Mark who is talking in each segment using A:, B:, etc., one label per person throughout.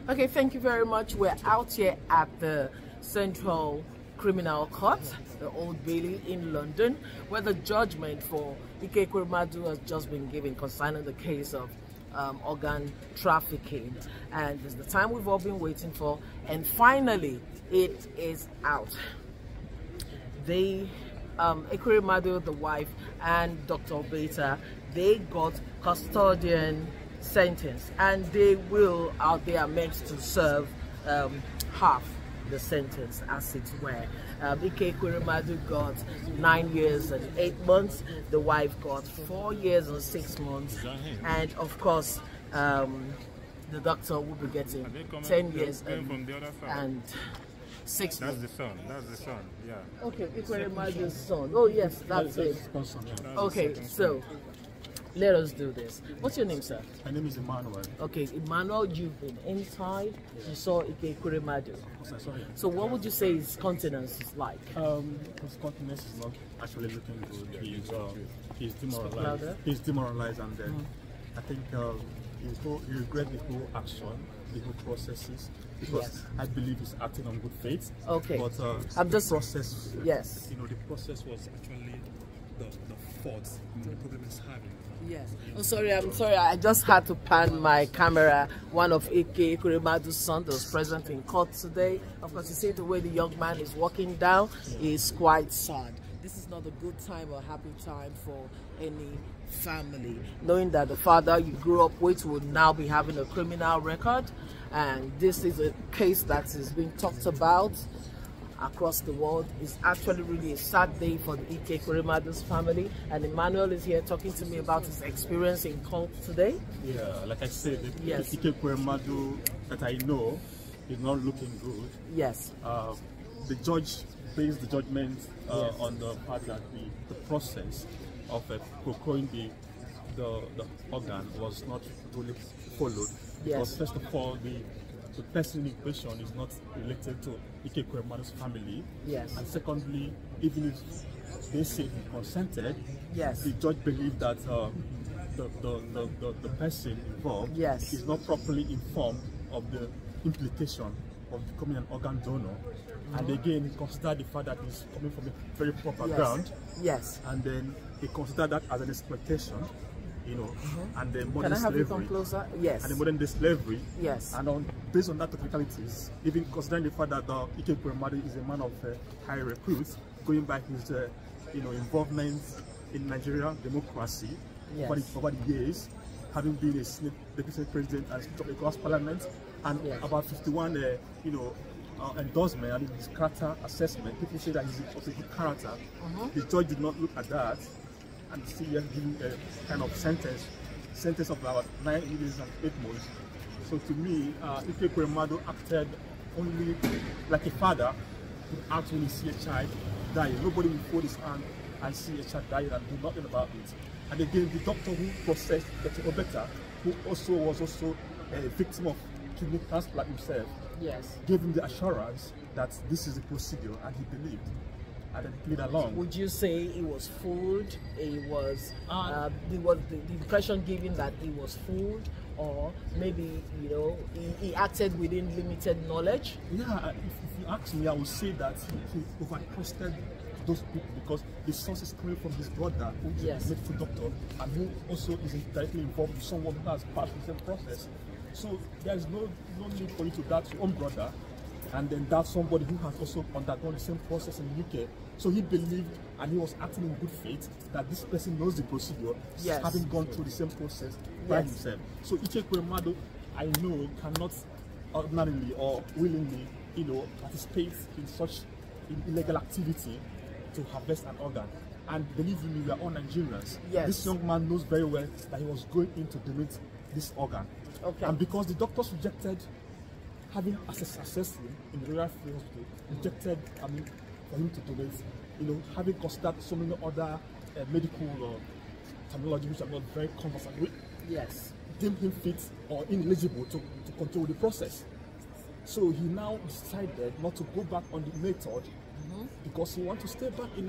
A: Okay, thank you very much. We're out here at the Central Criminal Court, the Old Bailey in London, where the judgment for Ekweremadu has just been given concerning the case of organ trafficking. And it's the time we've all been waiting for, and finally it is out. They Ekweremadu, the wife, and Dr. Beta, they got custodian sentence, and they are meant to serve half the sentence, as it were. Ekweremadu got 9 years and 8 months. The wife got 4 years and 6 months, and of course, the doctor will be getting 10 years and 6 months.
B: That's the son. That's the son. Yeah.
A: Okay, Ekwerimadu's son. Oh yes, that's it. Okay, so let us do this. What's your name, sir?
C: My name is Emmanuel.
A: Okay, Emmanuel, you've been inside. You saw Ekweremadu. So what would you say his countenance is like?
C: His countenance is not actually looking good. He's demoralized. He's demoralized, and then I think he regret the whole action, the whole processes, because I believe he's acting on good faith.
A: Okay.
C: But
A: I'm just
C: process.
A: Yes.
C: The process was actually the fault. The problem is having.
A: Yes. Oh, sorry, I'm sorry. I just had to pan my camera. One of Ekwerimadu's son that was present in court today. Of course, you see the way the young man is walking down is quite sad. This is not a good time or happy time for any family, knowing that the father you grew up with will now be having a criminal record, and this is a case that is being talked about across the world. It's actually really a sad day for the Ekwerimadu's family, and Emmanuel is here talking to me about his experience in court today.
C: Yeah, like I said, the Ekweremadu that I know is not looking good.
A: Yes.
C: The judge based the judgment on the fact that the process of procuring the organ was not really followed. Because first of all, the person in question is not related to Ekwerimadu's family.
A: Yes.
C: And secondly, even if they say he consented,
A: yes,
C: the judge believed that the person involved is not properly informed of the implication of becoming an organ donor. And again, he considered the fact that he's coming from a very proper ground.
A: Yes.
C: And then he considered that as an exploitation, and then modern
A: Can I have
C: slavery.
A: you come closer? Yes.
C: And the modern day slavery.
A: Yes.
C: And based on that technicalities, even considering the fact that Ekweremadu is a man of high repute, going by his involvement in Nigerian democracy over the years, having been a deputy president and speaker of the House Parliament, and about 51 endorsement and his character assessment, people say that he's of a good character. The judge did not look at that and still giving a kind of sentence of about 9 years and 8 months. So to me, Ekweremadu acted only like a father who acts when he see a child die. Nobody will fold his hand and see a child die and do nothing about it. And again, the doctor who processed Dr. Obeta, who was also a victim of kidney transplant himself, gave him the assurance that this is the procedure, and he believed, and then played along.
A: Would you say he was fooled? He was the impression given that he was fooled, or maybe he acted within limited knowledge?
C: Yeah, if you ask me, I would say that he overtrusted those people, because the source is coming from his brother, who is a medical doctor, and who also is directly involved with someone who has passed the same process. So there is no need for you to doubt your own brother, and then doubt somebody who has also undergone the same process in the UK. So he believed, and he was acting in good faith, that this person knows the procedure, having gone through the same process by himself. So Ekweremadu, I know, cannot ordinarily or willingly, participate in such illegal activity to harvest an organ. And believe me, we are all Nigerians. This young man knows very well that he was going in to donate this organ. And because the doctors rejected having assessed him in the Royal Free Hospital, rejected for him to donate, having considered so many other medical terminology which I'm not very conversant with, deemed him fit or ineligible to control the process. So he now decided not to go back on the method because he wants to stay back in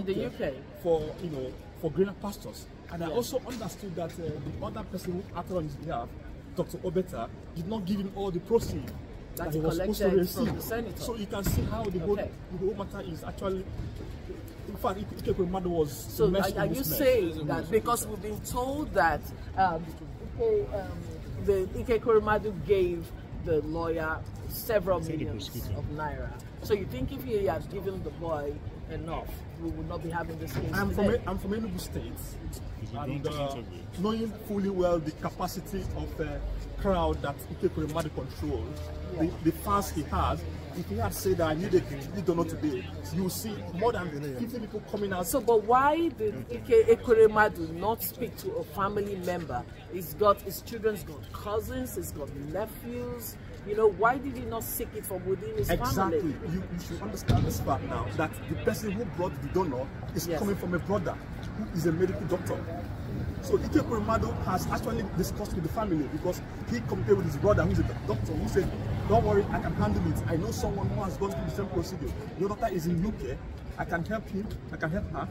C: the UK for greener pastures. And I also understood that the other person who acted on his behalf, Dr. Obeta did not give him all the proceeds that he was supposed to receive. So you can see how the whole matter is actually. In fact, Ekweremadu was.
A: So are you saying that because we've been told that the Ekweremadu gave the lawyer several millions of naira, so you think if he had given the boy enough, we would not be having this case
C: I'm
A: today?
C: from Enugu State, and knowing fully well the capacity of the crowd that Ekweremadu controls, the fans he has. If he had said that I need a donor today, you will see more than 50 people coming out.
A: So, but why did Ekweremadu not speak to a family member? He's got his children's got cousins, he's got nephews. You know, why did he not seek it from within his family?
C: Exactly. You should understand this fact now, that the person who brought the donor is coming from a brother who is a medical doctor. So Ekweremadu has actually discussed with the family, because he compared with his brother who is a doctor, who said, don't worry, I can handle it. I know someone who has gone through the same procedure. Your doctor is in UK. I can help him. I can help her.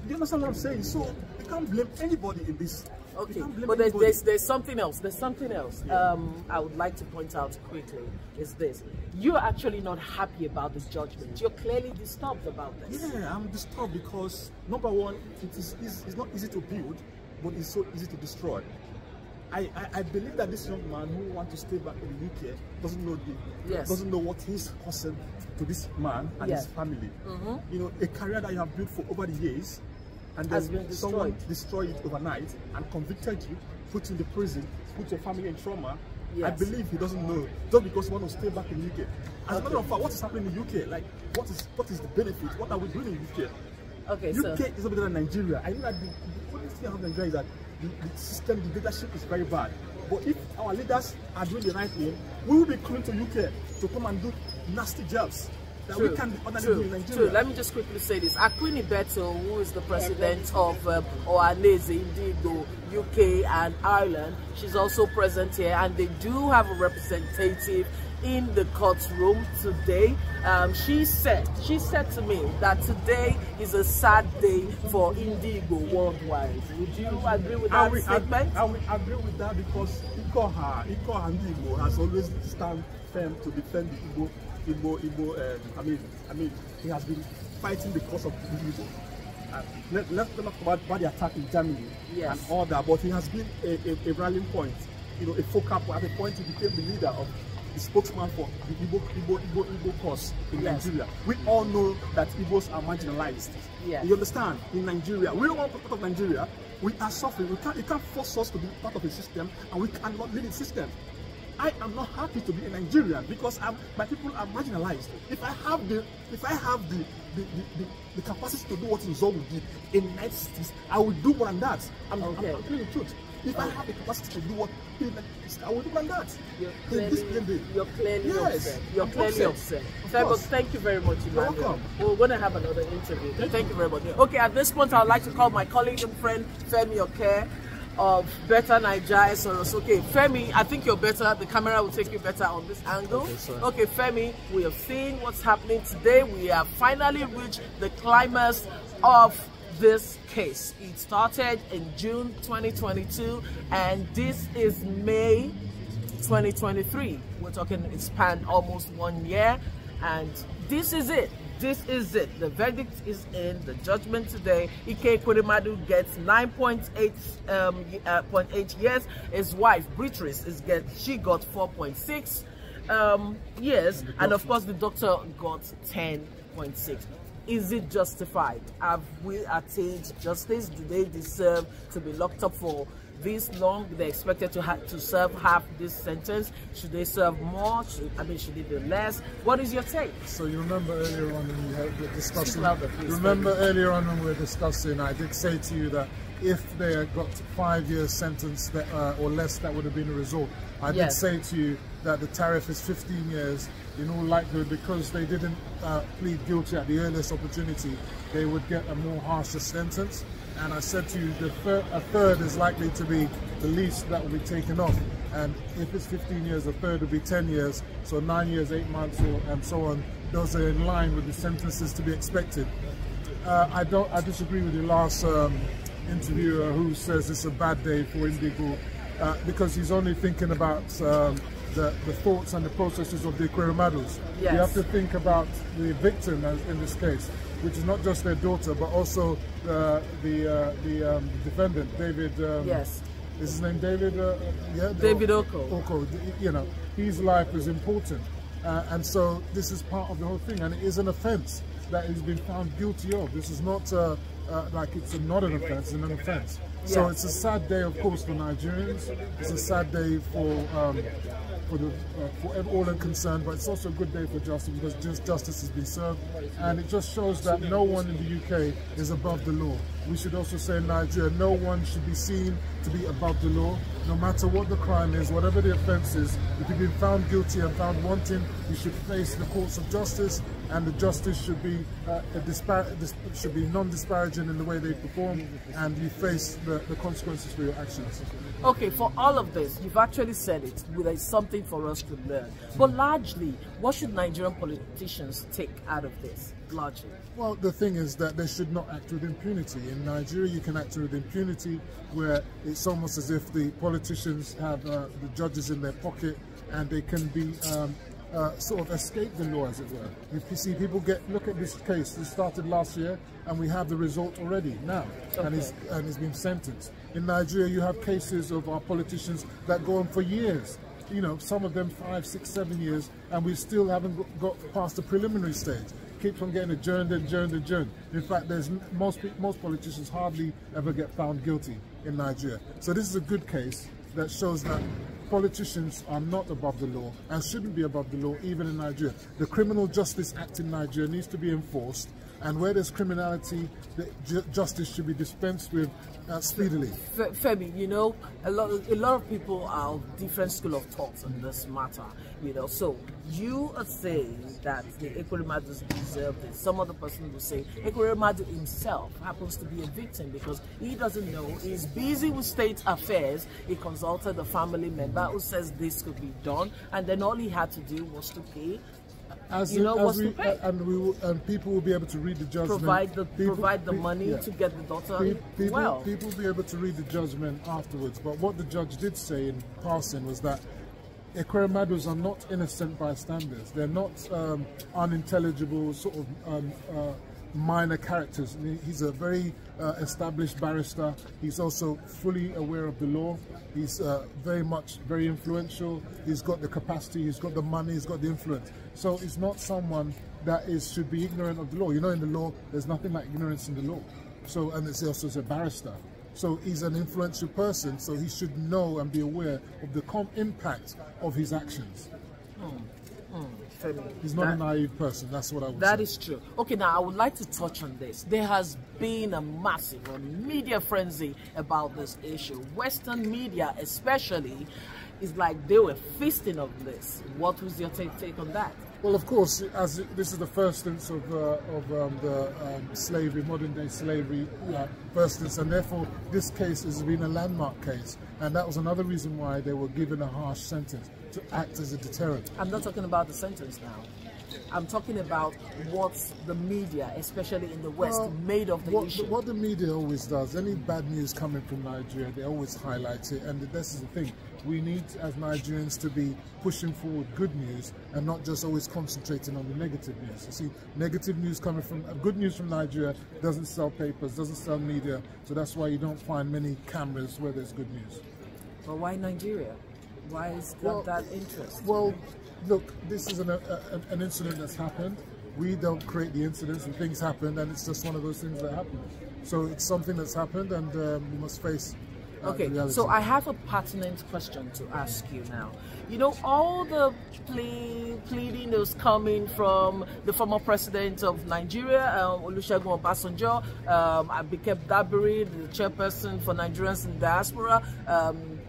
C: Do you understand what I'm saying? So you can't blame anybody in this.
A: Okay, but there's something else. There's something else. Yeah. I would like to point out quickly is this: you're actually not happy about the judgment. You're clearly disturbed about this.
C: Yeah, I'm disturbed because number one, it's not easy to build, but it's so easy to destroy. I believe that this young man who wants to stay back in the UK doesn't know what he's causing to this man and his family. You know, a career that you have built for over the years, and then someone destroyed it overnight and convicted you, put you in the prison, put your family in trauma. I believe he doesn't know, just because he wants to stay back in the UK. As a matter of fact, what is happening in the UK? Like, what is the benefit? What are we doing in the UK?
A: Okay,
C: UK is not better than Nigeria. I know that the only thing about Nigeria is that the system, the leadership is very bad. But if our leaders are doing the right thing, we will be coming to UK to come and do nasty jobs that we can do in Nigeria.
A: Let me just quickly say this. Ekweremadu, who is the president of Ohaneze Indigo, UK and Ireland, she's also present here, and they do have a representative in the courtroom today. She said to me that today is a sad day for Indigo worldwide. Would you agree with that statement?
C: I will agree with that, because Iko Indigo has always stand firm to defend the Igbo. I mean, he has been fighting the cause of Igbo. Let's talk about the attack in Germany and all that, but he has been a rallying point, you know, a focal point. At a point, he became the leader of the spokesman for the Igbo cause in Nigeria. We all know that Igbos are marginalized. You understand? In Nigeria, we don't want to be part of Nigeria. We are suffering. You can't force us to be part of a system, and we cannot lead the system. I am not happy to be a Nigerian because my people are marginalized. If I have the capacity to do what Nzogu did in the United States, I will do more than that. I'm telling the truth. If I have the capacity to do what he did, I will do more than that.
A: You're clearly upset. You're clearly upset. Thank you very much, Emmanuel.
C: You're welcome.
A: We're going to have another interview. Thank you very much. Okay, at this point, I'd like to call my colleague and friend Femi Oke of Better Nigeria Soros. Okay, Femi, I think you're better. The camera will take you better on this angle. Okay, Femi, we have seen what's happening today. We have finally reached the climax of this case. It started in June 2022, and this is May 2023. We're talking, it spanned almost 1 year, and this is it. This is it. The verdict is in. The judgment today. Ekweremadu gets 9.8 years. His wife, Beatrice, she got 4.6 years, and of course the doctor got 10.6. Is it justified? Have we attained justice? Do they deserve to be locked up for this long? They're expected to serve half this sentence. Should they serve more? Should it be less? What is your take?
B: So you remember earlier on when we were discussing, when we were discussing, I did say to you that if they had got 5 years sentence or less, that would have been a result. I did say to you that the tariff is 15 years. In all likelihood, because they didn't plead guilty at the earliest opportunity, they would get a more harsher sentence. And I said to you, a third is likely to be the least that will be taken off. And if it's 15 years, a third will be 10 years. So 9 years, 8 months, and so on. Those are in line with the sentences to be expected. I disagree with your last interviewer who says it's a bad day for Indigo because he's only thinking about the thoughts and the processes of the Ekweremadus.
A: Yes.
B: You have to think about the victim in this case, which is not just their daughter, but also the defendant, David.
A: Yes.
B: Is his name David? Yeah.
A: David Oko.
B: Oko. You know, his life is important, and so this is part of the whole thing, and it is an offence that he's been found guilty of. This is not like it's not an offence; it's an offence.
A: Yes.
B: So it's a sad day, of course, for Nigerians. It's a sad day for all concerned, but it's also a good day for justice because justice has been served, and it just shows that no one in the UK is above the law. We should also say in Nigeria, no one should be seen to be above the law, no matter what the crime is, whatever the offence is. If you've been found guilty and found wanting, you should face the courts of justice, and the justice should be non-disparaging in the way they perform, and you face the consequences for your actions.
A: Okay, for all of this, you've actually said it, there's something for us to learn. But largely, what should Nigerian politicians take out of this, largely?
B: Well, the thing is that they should not act with impunity. In Nigeria, you can act with impunity, where it's almost as if the politicians have the judges in their pocket, and they can be sort of escape the law, as it were. If you see people look at this case, this started last year, and we have the result already now, okay. and he's been sentenced. In Nigeria, you have cases of our politicians that go on for years. You know, some of them 5, 6, 7 years, and we still haven't got past the preliminary stage. Keeps on getting adjourned. In fact, most politicians hardly ever get found guilty in Nigeria. So this is a good case that shows that politicians are not above the law and shouldn't be above the law even in Nigeria. The Criminal Justice Act in Nigeria needs to be enforced, and where there's criminality, justice should be dispensed with speedily.
A: Femi, you know, a lot of people are of different school of thoughts on this matter, you know. So you are saying that the Ekweremadus deserve this. Some other person will say Ekweremadu himself happens to be a victim because he doesn't know. He's busy with state affairs. He consulted a family member who says this could be done, and then all he had to do was to pay. And people will be able to read the judgment. Provide the money to get the daughter well.
B: People will be able to read the judgment afterwards. But what the judge did say in passing was that Ekweremadus are not innocent bystanders. They're not unintelligible sort of minor characters. He's a very established barrister. He's also fully aware of the law. He's very influential. He's got the capacity, he's got the money, he's got the influence. So he's not someone that should be ignorant of the law. You know, in the law, there's nothing like ignorance in the law. So, and it's also a barrister. So he's an influential person, so he should know and be aware of the impact of his actions. He's not a naive person, that's what I would say.
A: That is true. Okay, now I would like to touch on this. There has been a massive media frenzy about this issue. Western media especially is like they were feasting on this. What was your take on that?
B: Well, of course, as this is the first instance of the slavery, modern-day slavery, first instance, and therefore this case has been a landmark case, and that was another reason why they were given a harsh sentence, to act as a deterrent.
A: I'm not talking about the sentence now. I'm talking about what the media, especially in the West, made of the issue.
B: What the media always does, any bad news coming from Nigeria, they always highlight it, and this is the thing. We need, as Nigerians, to be pushing forward good news and not just always concentrating on the negative news. You see, negative news coming from, good news from Nigeria doesn't sell papers, doesn't sell media, so that's why you don't find many cameras where there's good news.
A: But why Nigeria? Why is that interest?
B: Well, look, this is an incident that's happened. We don't create the incidents, and things happen, and it's just one of those things that happen. So it's something that's happened, and we must face reality.
A: So I have a pertinent question to ask you now. You know, all the pleading that was coming from the former president of Nigeria, Olusegun Obasanjo, Abike Dabiri, the chairperson for Nigerians in diaspora,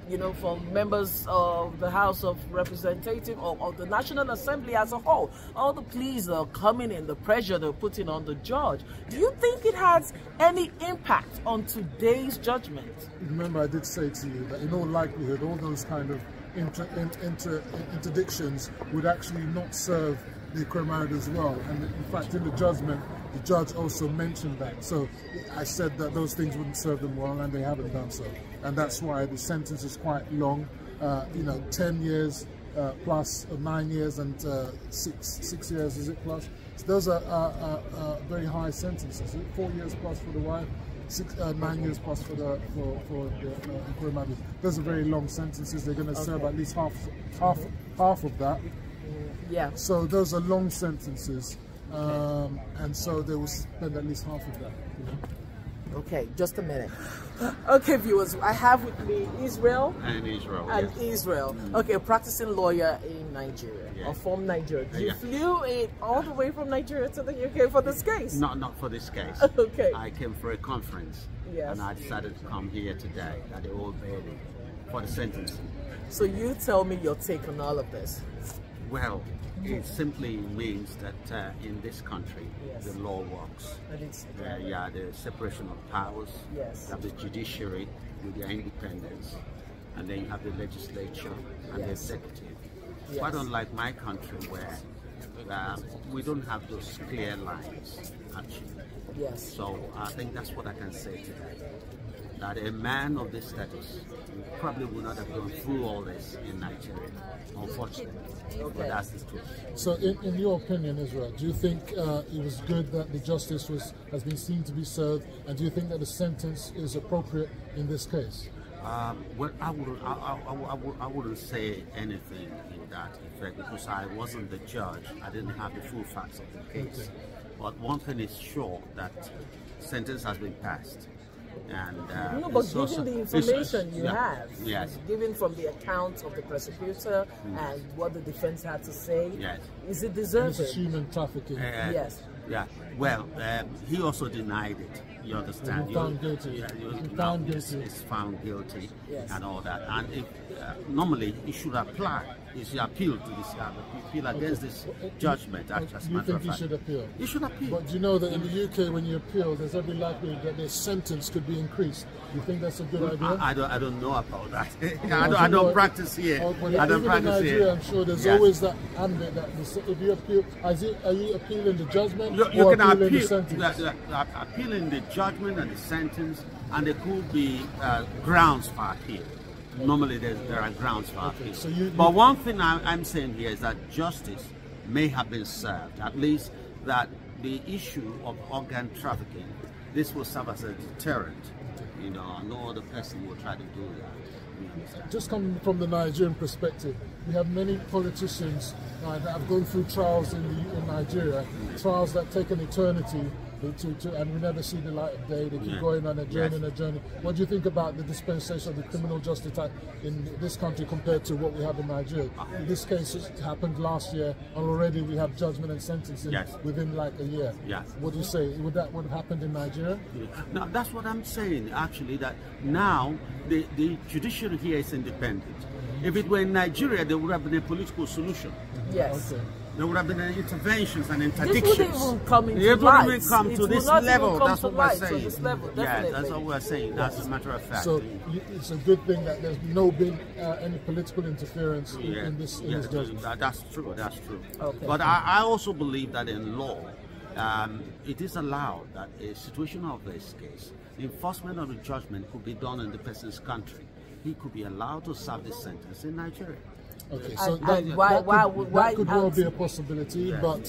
A: you know, from members of the House of Representatives or the National Assembly as a whole. All the pleas are coming in, the pressure they're putting on the judge. do you think it has any impact on today's judgment?
B: Remember, I did say to you that in all likelihood, all those kind of interdictions would actually not serve the Ekweremadu as well. And in fact, in the judgment, the judge also mentioned that. So I said that those things wouldn't serve them well, and they haven't done so. and that's why the sentence is quite long. 10 years plus 9 years and 6 years, is it plus? So those are very high sentences. 4 years plus for the wife, 9 years plus for the Ekweremadu. Those are very long sentences. They're going to serve at least half of that.
A: Yeah.
B: So those are long sentences, and so they will spend at least half of that.
A: Okay, just a minute. Okay, viewers, I have with me Israel.
D: And Israel.
A: Israel. Okay, a practicing lawyer in Nigeria, or from Nigeria. You flew in all the way from Nigeria to the UK for this case?
D: Not for this case.
A: Okay.
D: I came for a conference, and I decided to come here today at the Old Bailey for the sentencing.
A: So you tell me your take on all of this.
D: Well, it simply means that in this country, the law works. The separation of powers, you have the judiciary with their independence, and then you have the legislature and the executive. Quite unlike my country, where we don't have those clear lines, actually. So I think that's what I can say today. That a man of this status probably would not have gone through all this in Nigeria, unfortunately. But that's the truth. So
B: in your opinion, Israel, do you think it was good that the justice has been seen to be served, and do you think that the sentence is appropriate in this case?
D: Well, I wouldn't say anything in that effect, because I wasn't the judge. I didn't have the full facts of the case. But one thing is sure, that sentence has been passed. And
A: but given the information you have,
D: yes,
A: given from the account of the prosecutor and what the defense had to say, is it deserving?
B: This is human trafficking.
A: Yes.
D: Yeah. Well, he also denied it. You understand?
B: He was found guilty.
D: He's found guilty, and all that. And if, normally, he should apply. He should appeal to this. Appeal against this judgment.
B: You think he should appeal?
D: He should appeal.
B: But you know that in the UK, when you appeal, there's every likelihood that their sentence could be increased. You think that's a good idea?
D: I don't know about that. I don't practice here.
B: I don't practice here. I'm sure there's always that ambit that if you appeal, are you appealing the judgment
D: you
B: or
D: can
B: appealing the sentence?
D: Appealing the judgment and the sentence, and there could be grounds for appeal. Normally there are grounds for appeal. So but one thing I'm saying here is that justice may have been served, at least that the issue of organ trafficking, this will serve as a deterrent. No other person will try to do that.
B: Just coming from the Nigerian perspective, we have many politicians that have gone through trials in Nigeria, trials that take an eternity, and we never see the light of day. They keep going on a journey and a journey. What do you think about the dispensation of the Criminal Justice Act in this country compared to what we have in Nigeria? This case happened last year, and already we have judgment and sentencing within like a year. What do you say? Would that have happened in Nigeria?
D: No, that's what I'm saying, actually, that now the judiciary here is independent. If it were in Nigeria, there would have been a political solution. There would have been interventions and interdictions.
A: It wouldn't even come into light.
D: It wouldn't come to this level. That's what we're saying.
A: That's
D: what we're saying. That's a matter of fact.
B: So it's a good thing that there's been any political interference in this judgment.
D: That's true. That's true. But I also believe that in law, it is allowed that a situation of this case, enforcement of the judgment could be done in the person's country. He could be allowed to serve this sentence in Nigeria.
B: Okay, so that could well be a possibility, but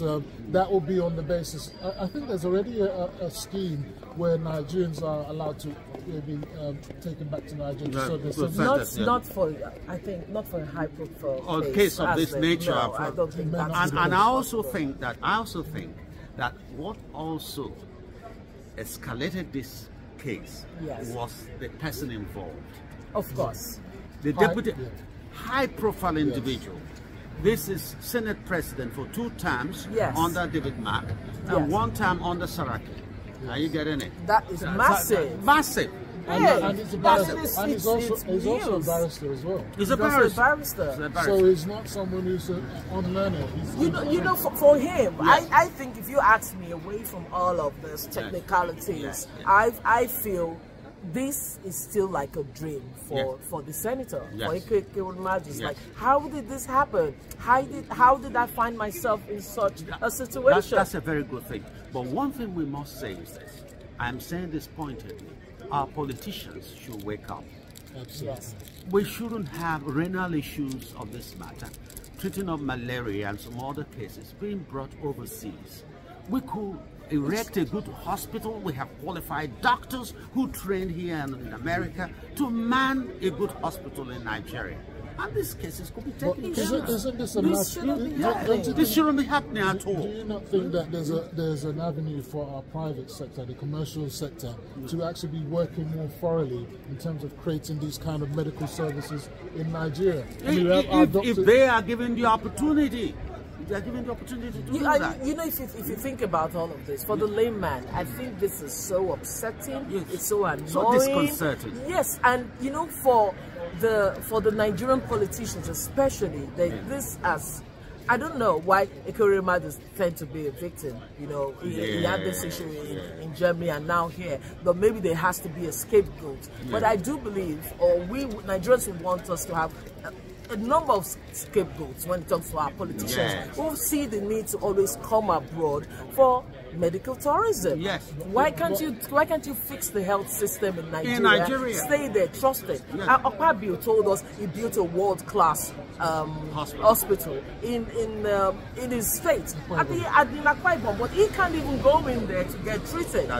B: that will be on the basis. I think there's already a scheme where Nigerians are allowed to be taken back to Nigeria.
A: Not for a high profile
D: case of this nature.
A: No, I don't think that's
D: and I also think that what also escalated this case was the person involved.
A: Of course,
D: the deputy. High-profile individual. This is Senate President for 2 terms under David Mark and 1 term under Saraki. Are you getting it?
A: That is massive.
D: Massive.
B: And he's a barrister. And he's also a barrister as well.
D: He's a barrister.
B: So he's not someone who's unlearned.
A: For him, I think if you ask me, away from all of this technicalities, I feel this is still like a dream for the senator, for Ekweremadu. Like, how did this happen? How did I find myself in such a situation?
D: That's a very good thing. But one thing we must say is this. I'm saying this pointedly. Our politicians should wake up.
B: Absolutely.
A: Yes.
D: We shouldn't have renal issues of this matter, treating of malaria and some other cases being brought overseas. We could erect a good hospital. We have qualified doctors who train here in America to man a good hospital in Nigeria. And these cases could be taken care of.
B: Isn't this a massive...
D: This shouldn't be happening at all.
B: Do you not think that there's an avenue for our private sector, the commercial sector, to actually be working more thoroughly in terms of creating these kind of medical services in Nigeria?
D: If they are given the opportunity. They are given the opportunity to do that.
A: You know, if you think about all of this, for the layman, I think this is so upsetting. Yes. It's so annoying.
D: So disconcerting.
A: Yes, and you know, for the Nigerian politicians especially, this as... I don't know why Ekweremadu tend to be a victim. You know, he had this issue in Germany and now here, but maybe there has to be a scapegoat. Yeah. But I do believe, or we Nigerians would want us to have a number of scapegoats when it comes to our politicians who see the need to always come abroad for medical tourism.
D: Yes.
A: Why can't you fix the health system in Nigeria? Stay there, trust it. Yes. Okpabio told us he built a world-class hospital in his state at the Akwa Ibom, but he can't even go in there to get treated.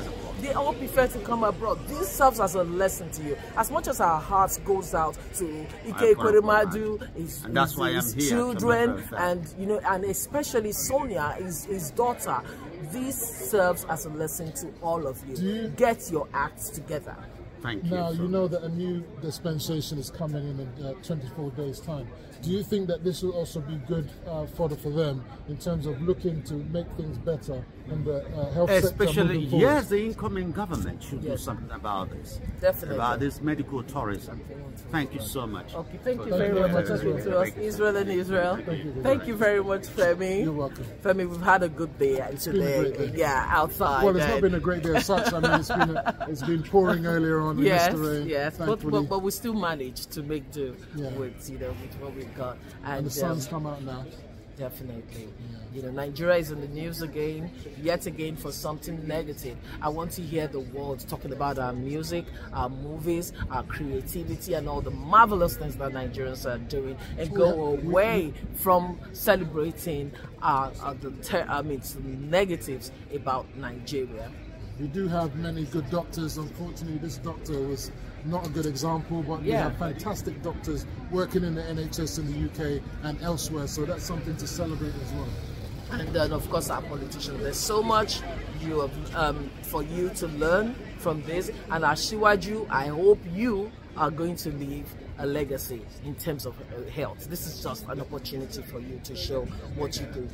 A: They all prefer to come abroad. This serves as a lesson to you. As much as our hearts goes out to Ekweremadu, his children, and you know, and especially Sonia, his daughter, this serves as a lesson to all of you. Get your acts together.
D: Thank you.
B: Now, you know that a new dispensation is coming in 24 days' time. Do you think that this will also be good for them in terms of looking to make things better in the health sector?
D: Especially, yes, the incoming government should do something about this.
A: Definitely.
D: About this medical tourism. Thank you so much.
A: Okay, thank you very much for talking to us. Israel and Israel. Thank you very much, Femi.
B: You're welcome.
A: Femi, we've had a good day today. Yeah, outside.
B: Well, it's not been a great day as such. I mean, it's been pouring earlier on.
A: Yes, yes, but we still managed to make do with with what we've got.
B: And the sun's come out now.
A: Definitely. You know, Nigeria is in the news again, yet again for something negative. I want to hear the world talking about our music, our movies, our creativity, and all the marvelous things that Nigerians are doing, and go away from celebrating the negatives about Nigeria.
B: We do have many good doctors. Unfortunately, this doctor was not a good example, but we have fantastic doctors working in the NHS in the UK and elsewhere, so that's something to celebrate as well.
A: And then, of course, our politicians. There's so much for you to learn from this, and Ashiwaju, I hope you are going to leave a legacy in terms of health. This is just an opportunity for you to show what you could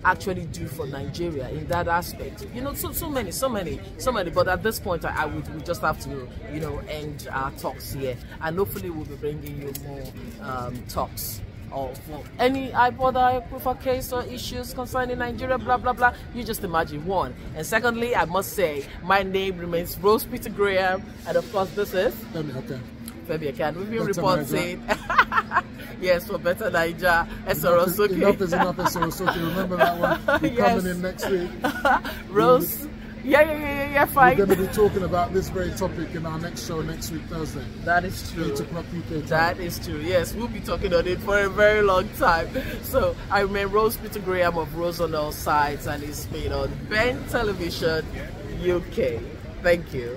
A: actually do for Nigeria in that aspect. You know, so many. But at this point, we just have to, you know, end our talks here, and hopefully we'll be bringing you more talks of any other case or issues concerning Nigeria, blah blah blah. You just imagine one. And secondly, I must say, my name remains Rose Peter Graham, and of course, this is Femi Ekweremadu. We've been reporting. Yes, for Better Naija.
B: Enough is enough, Esorosoke. Remember that one? We're coming in next week.
A: Rose. Yeah, fine.
B: We're going to be talking about this very topic in our next show next week, Thursday.
A: That is true.
B: 8 o'clock UK time.
A: That is true. Yes, we'll be talking on it for a very long time. So I remain Rose Peter Graham of Rose on All Sides, and it's been on Ben Television UK. Thank you.